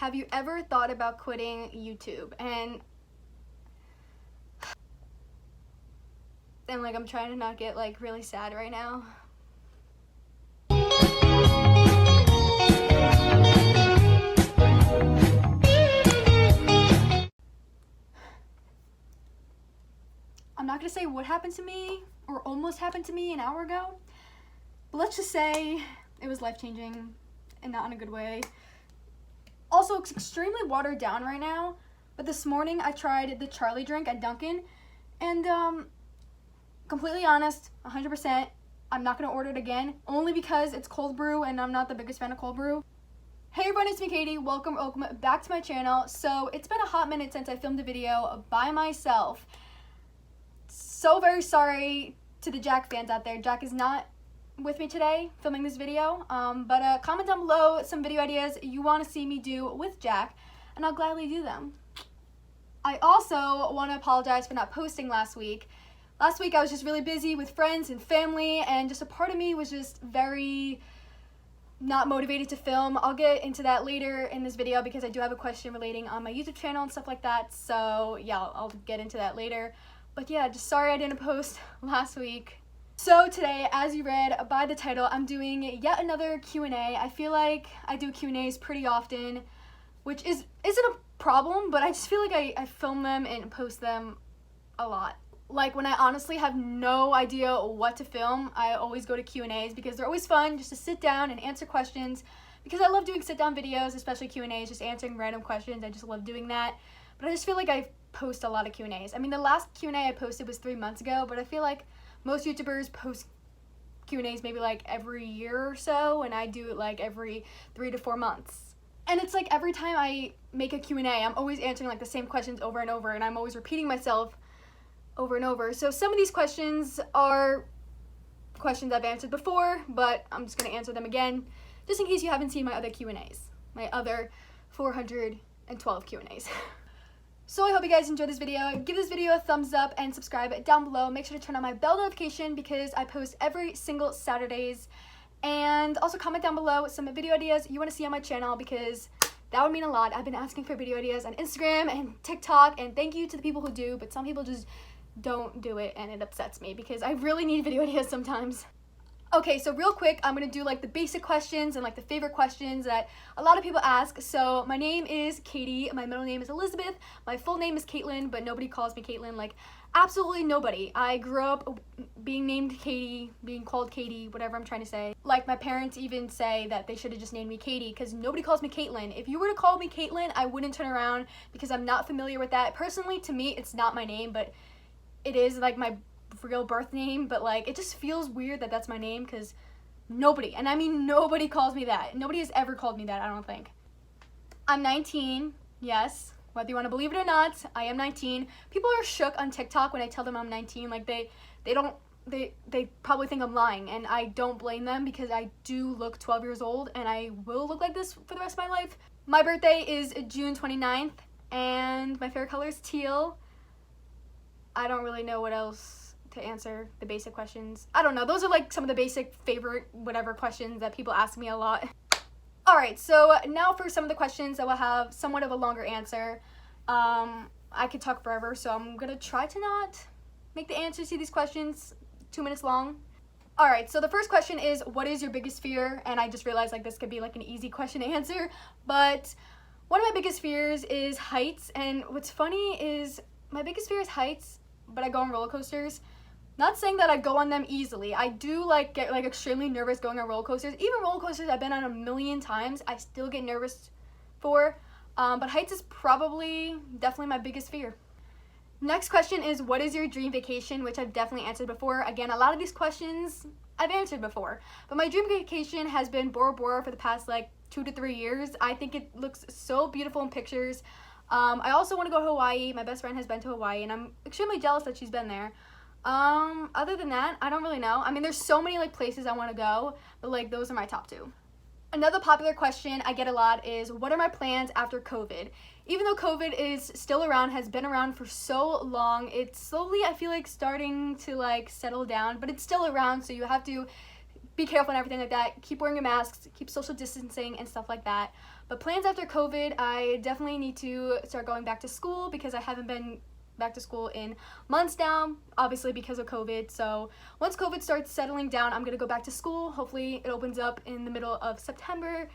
Have you ever thought about quitting YouTube? And like I'm trying to not get like really sad right now. I'm not gonna say what happened to me or almost happened to me an hour ago, but let's just say it was life-changing and not in a good way. Also, it's extremely watered down right now, but this morning I tried the Charlie drink at Dunkin', and completely honest, 100%, I'm not gonna order it again, only because it's cold brew and I'm not the biggest fan of cold brew. Hey everyone, it's me Katie, welcome back to my channel. So it's been a hot minute since I filmed a video by myself. So very sorry to the Jack fans out there. Jack is not with me today filming this video, but comment down below some video ideas you want to see me do with Jack, and I'll gladly do them. I also want to apologize for not posting last week. Last week I was just really busy with friends and family, and just a part of me was just very not motivated to film. I'll get into that later in this video because I do have a question relating on my YouTube channel and stuff like that, so yeah, I'll get into that later. But yeah, just sorry I didn't post last week. So today, as you read by the title, I'm doing yet another Q&A. I feel like I do Q&As pretty often, which isn't a problem, but I just feel like I film them and post them a lot. Like when I honestly have no idea what to film, I always go to Q&As because they're always fun just to sit down and answer questions, because I love doing sit-down videos, especially Q&As, just answering random questions. I just love doing that. But I just feel like I post a lot of Q&As. I mean, the last Q&A I posted was 3 months ago, but I feel like most YouTubers post Q&As maybe like every year or so, and I do it like every 3 to 4 months. And it's like every time I make a Q&A, I'm always answering like the same questions over and over, and I'm always repeating myself over and over. So some of these questions are questions I've answered before, but I'm just going to answer them again, just in case you haven't seen my other Q&As, my other 412 Q&As. So I hope you guys enjoyed this video. Give this video a thumbs up and subscribe down below. Make sure to turn on my bell notification because I post every single Saturdays. And also comment down below some video ideas you want to see on my channel because that would mean a lot. I've been asking for video ideas on Instagram and TikTok, and thank you to the people who do, but some people just don't do it, and it upsets me because I really need video ideas sometimes. Okay, so real quick, I'm going to do like the basic questions and like the favorite questions that a lot of people ask. So my name is Katie, my middle name is Elizabeth, my full name is Caitlin, but nobody calls me Caitlin, like absolutely nobody. I grew up being named Katie, being called Katie, whatever I'm trying to say. Like my parents even say that they should have just named me Katie because nobody calls me Caitlin. If you were to call me Caitlin, I wouldn't turn around because I'm not familiar with that. Personally, to me, it's not my name, but it is like my real birth name, but like it just feels weird that that's my name because nobody, and I mean nobody, calls me that. Nobody has ever called me that, I don't think. I'm 19, yes, whether you want to believe it or not, I am 19. People are shook on TikTok when I tell them I'm 19, like they probably think I'm lying, and I don't blame them because I do look 12 years old and I will look like this for the rest of my life. My birthday is June 29th and my favorite color is teal. I don't really know what else to answer the basic questions. I don't know. Those are like some of the basic favorite whatever questions that people ask me a lot. Alright, so now for some of the questions that will have somewhat of a longer answer. I could talk forever, so I'm gonna try to not make the answers to these questions 2 minutes long. Alright, so the first question is, what is your biggest fear? And I just realized like this could be like an easy question to answer, but one of my biggest fears is heights. And what's funny is my biggest fear is heights, but I go on roller coasters. Not saying that I go on them easily. I do like get like extremely nervous going on roller coasters. Even roller coasters I've been on a million times, I still get nervous for. But heights is definitely my biggest fear. Next question is, what is your dream vacation? Which I've definitely answered before. Again, a lot of these questions I've answered before. But my dream vacation has been Bora Bora for the past like 2 to 3 years. I think it looks so beautiful in pictures. I also want to go to Hawaii. My best friend has been to Hawaii and I'm extremely jealous that she's been there. Other than that, I don't really know. I mean, there's so many like places I want to go, but like those are my top 2. Another popular question I get a lot is, what are my plans after COVID? Even though COVID is still around, has been around for so long, it's slowly, I feel like, starting to like settle down, but it's still around, so you have to be careful and everything like that. Keep wearing your masks, keep social distancing and stuff like that. But plans after COVID, I definitely need to start going back to school because I haven't been back to school in months now, obviously because of COVID. So once COVID starts settling down, I'm gonna go back to school. Hopefully it opens up in the middle of September,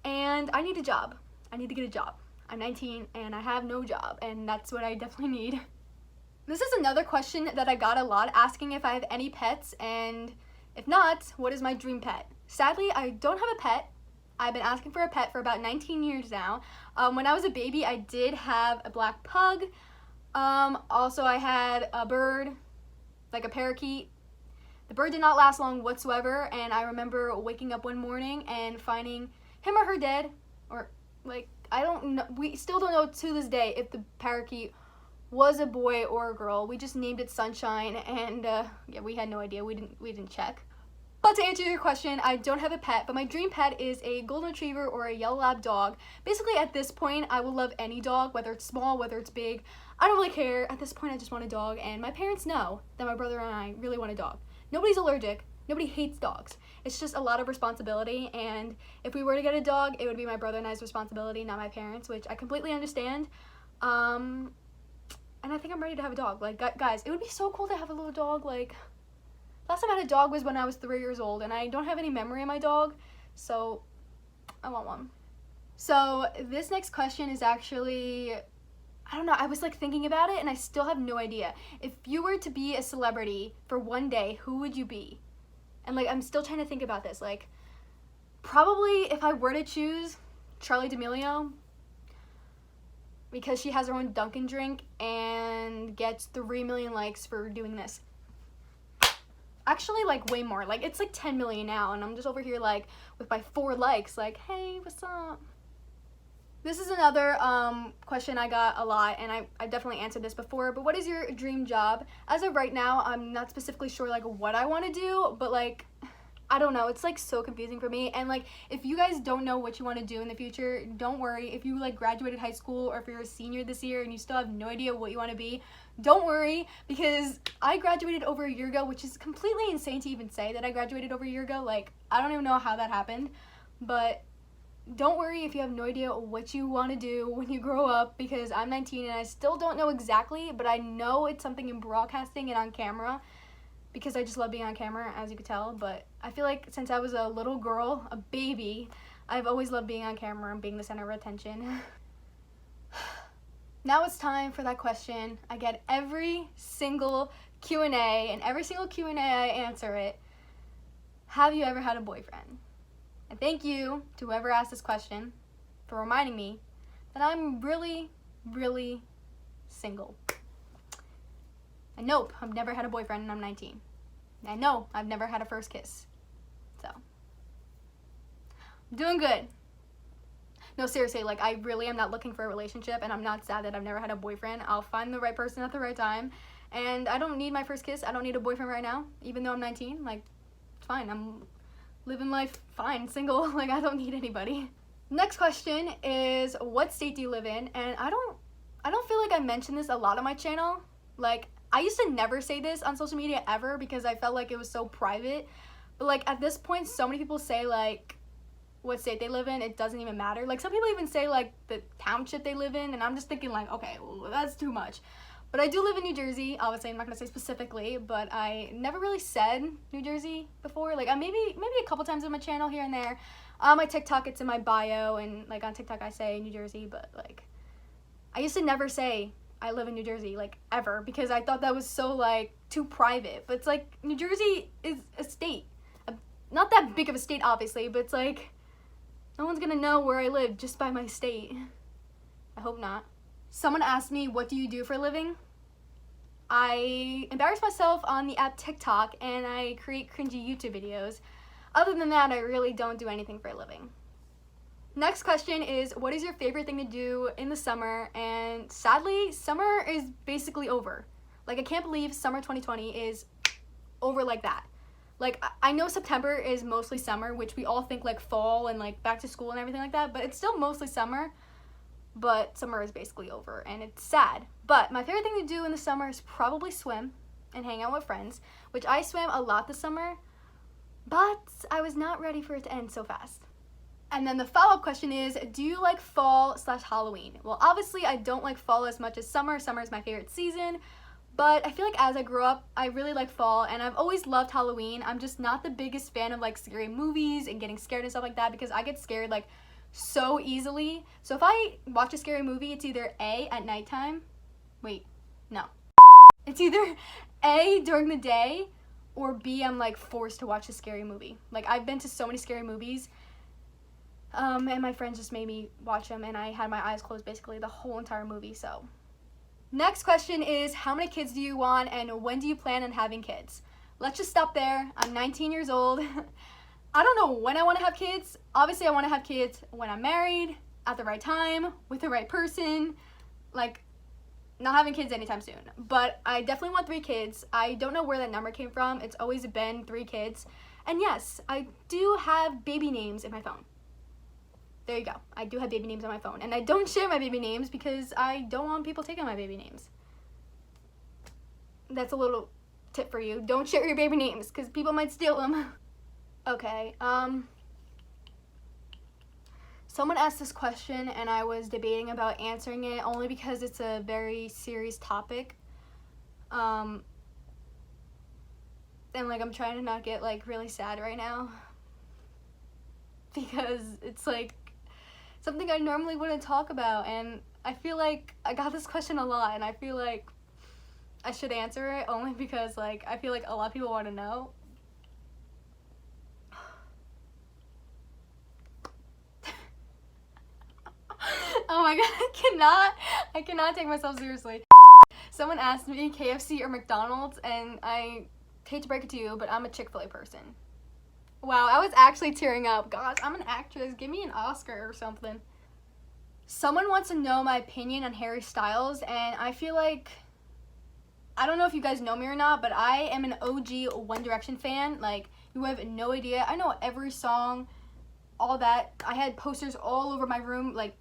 and I need a job. I need to get a job. I'm 19 and I have no job, and that's what I definitely need. This is another question that I got a lot, asking if I have any pets, and if not, what is my dream pet? Sadly, I don't have a pet. I've been asking for a pet for about 19 years now. When I was a baby, I did have a black pug. Also, I had a bird, like a parakeet. The bird did not last long whatsoever, and I remember waking up one morning and finding him or her dead, or like, I don't know. We still don't know to this day if the parakeet was a boy or a girl. We just named it Sunshine, and yeah, we had no idea. We didn't check. But to answer your question, I don't have a pet, but my dream pet is a golden retriever or a yellow lab dog. Basically, at this point, I will love any dog, whether it's small, whether it's big. I don't really care. At this point, I just want a dog, and my parents know that my brother and I really want a dog. Nobody's allergic. Nobody hates dogs. It's just a lot of responsibility, and if we were to get a dog, it would be my brother and I's responsibility, not my parents, which I completely understand. And I think I'm ready to have a dog. Like, guys, it would be so cool to have a little dog. Like, last time I had a dog was when I was 3 years old, and I don't have any memory of my dog, so I want one. So this next question is actually, I don't know, I was like thinking about it, and I still have no idea. If you were to be a celebrity for one day, who would you be? And like, I'm still trying to think about this. Like, probably if I were to choose Charli D'Amelio, because she has her own Dunkin' drink and gets 3 million likes for doing this. Actually, like, way more. Like, it's like 10 million now, and I'm just over here, like, with my 4 likes, like, hey, what's up? This is another question I got a lot, and I definitely answered this before, but what is your dream job? As of right now, I'm not specifically sure, like, what I want to do, but, like, I don't know. It's, like, so confusing for me, and, like, if you guys don't know what you want to do in the future, don't worry. If you, like, graduated high school, or if you're a senior this year and you still have no idea what you want to be, don't worry, because I graduated over a year ago, which is completely insane to even say that I graduated over a year ago. Like, I don't even know how that happened, but don't worry if you have no idea what you want to do when you grow up, because I'm 19 and I still don't know exactly, but I know it's something in broadcasting and on camera, because I just love being on camera, as you could tell. But I feel like since I was a little girl, a baby, I've always loved being on camera and being the center of attention. Now it's time for that question. I get every single Q&A, and every single Q&A I answer it. Have you ever had a boyfriend? And thank you to whoever asked this question for reminding me that I'm really, really single. And nope, I've never had a boyfriend and I'm 19. And no, I've never had a first kiss. So, I'm doing good. No, seriously, like, I really am not looking for a relationship, and I'm not sad that I've never had a boyfriend. I'll find the right person at the right time, and I don't need my first kiss. I don't need a boyfriend right now, even though I'm 19. Like, it's fine. I'm living life fine, single. Like, I don't need anybody. Next question is, what state do you live in? And I don't feel like I mentioned this a lot on my channel. Like, I used to never say this on social media ever because I felt like it was so private. But, like, at this point, so many people say, like, what state they live in, it doesn't even matter. Like, some people even say, like, the township they live in, and I'm just thinking, like, okay, well, that's too much. But I do live in New Jersey. Obviously, I'm not going to say specifically, but I never really said New Jersey before. Like, maybe a couple times on my channel here and there. On my TikTok, it's in my bio, and, like, on TikTok, I say New Jersey, but, like, I used to never say I live in New Jersey, like, ever, because I thought that was so, like, too private. But it's, like, New Jersey is a state. Not that big of a state, obviously, but it's, like, no one's gonna know where I live just by my state. I hope not. Someone asked me, what do you do for a living? I embarrass myself on the app TikTok, and I create cringy YouTube videos. Other than that, I really don't do anything for a living. Next question is, what is your favorite thing to do in the summer? And sadly, summer is basically over. Like, I can't believe summer 2020 is over like that. Like, I know September is mostly summer, which we all think, like, fall and, like, back to school and everything like that, but it's still mostly summer. But summer is basically over, and it's sad. But my favorite thing to do in the summer is probably swim and hang out with friends, which I swam a lot this summer, but I was not ready for it to end so fast. And then the follow-up question is, do you like fall/Halloween? Well, obviously I don't like fall as much as summer. Summer is my favorite season. But I feel like as I grew up, I really like fall, and I've always loved Halloween. I'm just not the biggest fan of like scary movies and getting scared and stuff like that, because I get scared like so easily. So if I watch a scary movie, it's either A, at nighttime. Wait, no. It's either A, during the day, or B, I'm like forced to watch a scary movie. Like, I've been to so many scary movies, and my friends just made me watch them, and I had my eyes closed basically the whole entire movie. So next question is, how many kids do you want, and when do you plan on having kids? Let's just stop there. I'm 19 years old. I don't know when I want to have kids. Obviously, I want to have kids when I'm married, at the right time, with the right person. Like, not having kids anytime soon. But I definitely want 3 kids. I don't know where that number came from. It's always been 3 kids. And yes, I do have baby names in my phone. There you go. I do have baby names on my phone. And I don't share my baby names because I don't want people taking my baby names. That's a little tip for you. Don't share your baby names because people might steal them. Okay, someone asked this question and I was debating about answering it only because it's a very serious topic. And like, I'm trying to not get like really sad right now because it's like something I normally wouldn't talk about, and I feel like I got this question a lot, and I feel like I should answer it only because like I feel like a lot of people want to know. Oh my god, I cannot take myself seriously. Someone asked me KFC or McDonald's, and I hate to break it to you, but I'm a Chick-fil-A person. Wow, I was actually tearing up. Gosh, I'm an actress. Give me an Oscar or something. Someone wants to know my opinion on Harry Styles, and I feel like, I don't know if you guys know me or not, but I am an OG One Direction fan. Like, you have no idea. I know every song, all that. I had posters all over my room, like,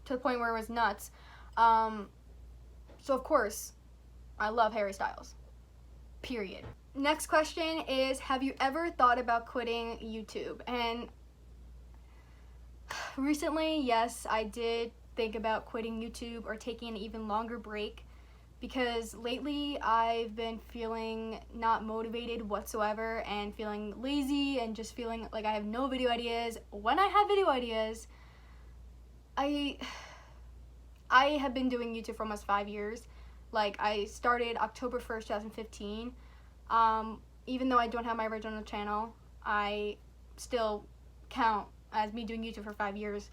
to the point where it was nuts. So of course, I love Harry Styles. Period. Next question is, have you ever thought about quitting YouTube? And recently, yes, I did think about quitting YouTube or taking an even longer break, because lately I've been feeling not motivated whatsoever and feeling lazy and just feeling like I have no video ideas. When I have video ideas, I have been doing YouTube for almost 5 years. Like, I started October 1st, 2015. Even though I don't have my original channel, I still count as me doing YouTube for 5 years,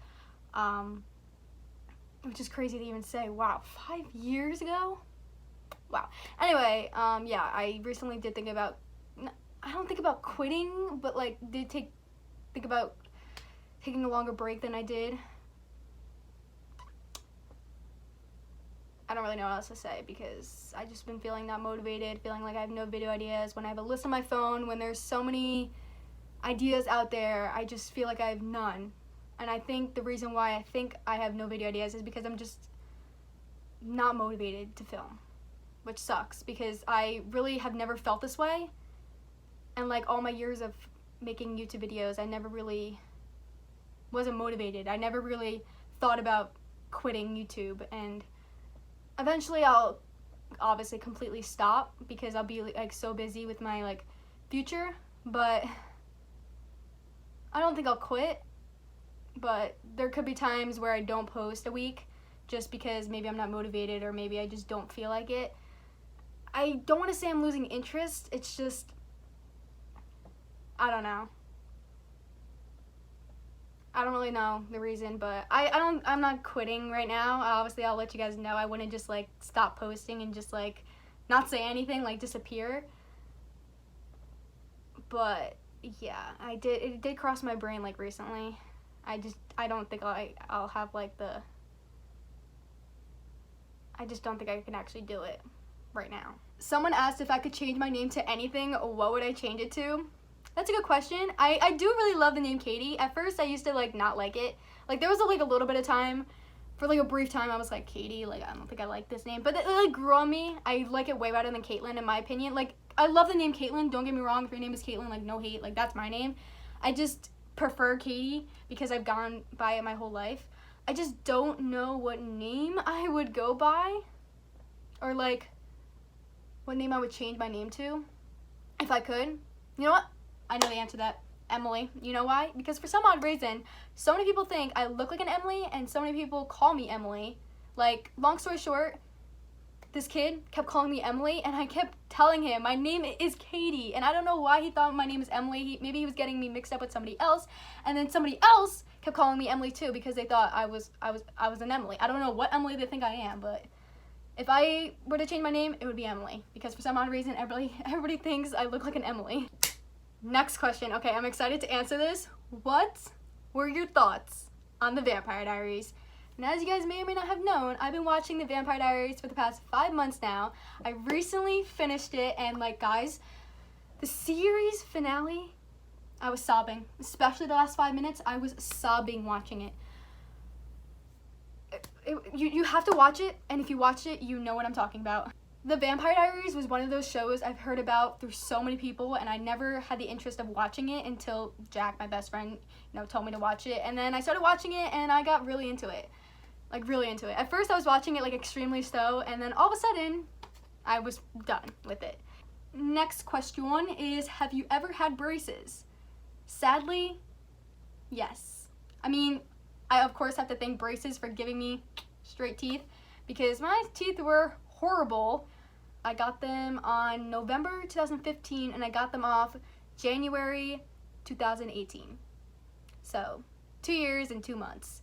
which is crazy to even say. Wow, 5 years ago? Wow. Anyway, yeah, I recently did think about, I don't think about quitting, but like did think about taking a longer break than I did. I don't really know what else to say because I just been feeling not motivated, feeling like I have no video ideas. When I have a list on my phone, when there's so many ideas out there, I just feel like I have none. And I think the reason why I think I have no video ideas is because I'm just not motivated to film, which sucks because I really have never felt this way. And like all my years of making YouTube videos, I never really wasn't motivated. I never really thought about quitting YouTube, and eventually I'll obviously completely stop because I'll be like so busy with my like future, but I don't think I'll quit. But there could be times where I don't post a week just because maybe I'm not motivated or maybe I just don't feel like it. I don't want to say I'm losing interest, it's just, I don't know. I don't really know the reason, but I'm not quitting right now. Obviously, I'll let you guys know. I wouldn't just like stop posting and just like not say anything, like disappear. But yeah, it did cross my brain like recently. I don't think I'll have like I just don't think I can actually do it right now. Someone asked if I could change my name to anything, what would I change it to? That's a good question. I do really love the name Katie. At first, I used to like not like it. Like there was like a little bit of time, for like a brief time, I was like, Katie, like I don't think I like this name. But it like grew on me. I like it way better than Caitlin in my opinion. Like I love the name Caitlin. Don't get me wrong. If your name is Caitlin, like no hate. Like that's my name. I just prefer Katie because I've gone by it my whole life. I just don't know what name I would go by, or like what name I would change my name to if I could. You know what? I know the answer to that. Emily. You know why? Because for some odd reason, so many people think I look like an Emily, and so many people call me Emily. Like, long story short, this kid kept calling me Emily, and I kept telling him my name is Katie, and I don't know why he thought my name is Emily. Maybe he was getting me mixed up with somebody else, and then somebody else kept calling me Emily too because they thought I was an Emily. I don't know what Emily they think I am, but if I were to change my name, it would be Emily, because for some odd reason, everybody thinks I look like an Emily. Next question. Okay, I'm excited to answer this. What were your thoughts on the Vampire Diaries? And as you guys may or may not have known, I've been watching the Vampire Diaries for the past 5 months now. I recently finished it, and like, guys, the series finale, I was sobbing. Especially the last 5 minutes, I was sobbing watching it. You have to watch it, and if you watch it, you know what I'm talking about. The Vampire Diaries was one of those shows I've heard about through so many people, and I never had the interest of watching it until Jack, my best friend, told me to watch it. And then I started watching it, and I got really into it. Like, really into it. At first, I was watching it, like, extremely slow, and then all of a sudden, I was done with it. Next question is, have you ever had braces? Sadly, yes. I mean, I, of course, have to thank braces for giving me straight teeth, because my teeth were horrible. I got them on November 2015, and I got them off January 2018. So, 2 years and 2 months.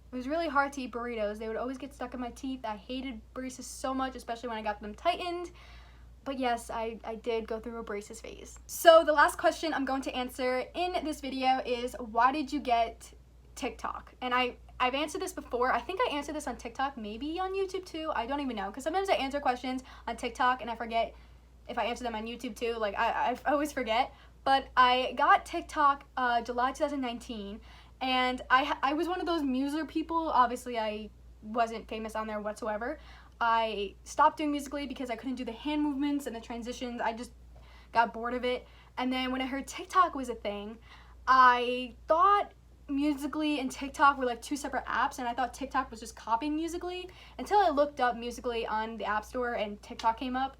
It was really hard to eat burritos. They would always get stuck in my teeth. I hated braces so much, especially when I got them tightened. But yes, I did go through a braces phase. So the last question I'm going to answer in this video is, why did you get TikTok? And I've answered this before. I think I answered this on TikTok, maybe on YouTube too. I don't even know, because sometimes I answer questions on TikTok and I forget if I answer them on YouTube too. Like, I always forget. But I got TikTok July 2019, and I was one of those Muser people. Obviously, I wasn't famous on there whatsoever. I stopped doing Musical.ly because I couldn't do the hand movements and the transitions. I just got bored of it. And then when I heard TikTok was a thing, I thought Musical.ly and TikTok were like 2 separate apps, and I thought TikTok was just copying Musical.ly until I looked up Musical.ly on the App Store and TikTok came up.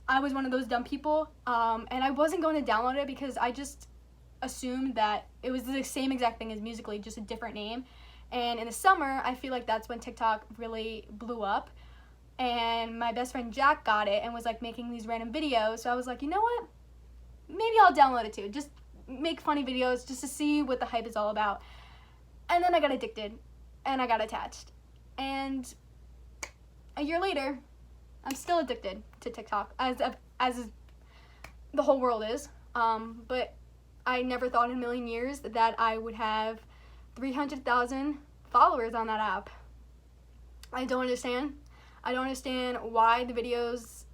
I was one of those dumb people, and I wasn't going to download it because I just assumed that it was the same exact thing as Musical.ly, just a different name. And in the summer, I feel like that's when TikTok really blew up, and my best friend Jack got it and was like making these random videos. So I was like, you know what, maybe I'll download it too, just make funny videos just to see what the hype is all about. And then I got addicted and I got attached, and a year later I'm still addicted to TikTok, as the whole world is. But I never thought in a million years that I would have 300,000 followers on that app. I don't understand. I don't understand why the videos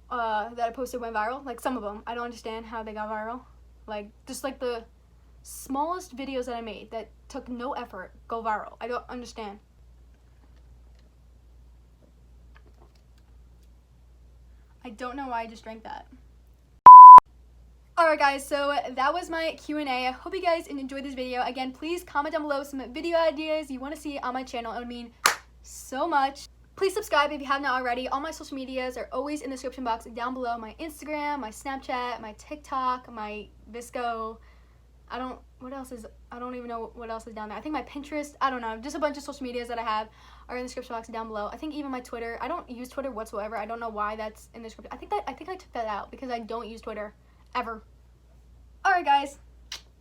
that I posted went viral. Like, some of them, I don't understand how they got viral. Like, just like the smallest videos that I made that took no effort go viral. I don't understand. I don't know why I just drank that. Alright guys, so that was my Q&A. I hope you guys enjoyed this video. Again, please comment down below some video ideas you want to see on my channel. It would mean so much. Please subscribe if you have not already. All my social medias are always in the description box down below. My Instagram, my Snapchat, my TikTok, my VSCO. I don't even know what else is down there. I think my Pinterest, I don't know. Just a bunch of social medias that I have are in the description box down below. I think even my Twitter. I don't use Twitter whatsoever. I don't know why that's in the description. I think I took that out because I don't use Twitter ever. Alright guys,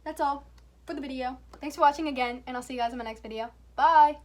that's all for the video. Thanks for watching again, and I'll see you guys in my next video. Bye!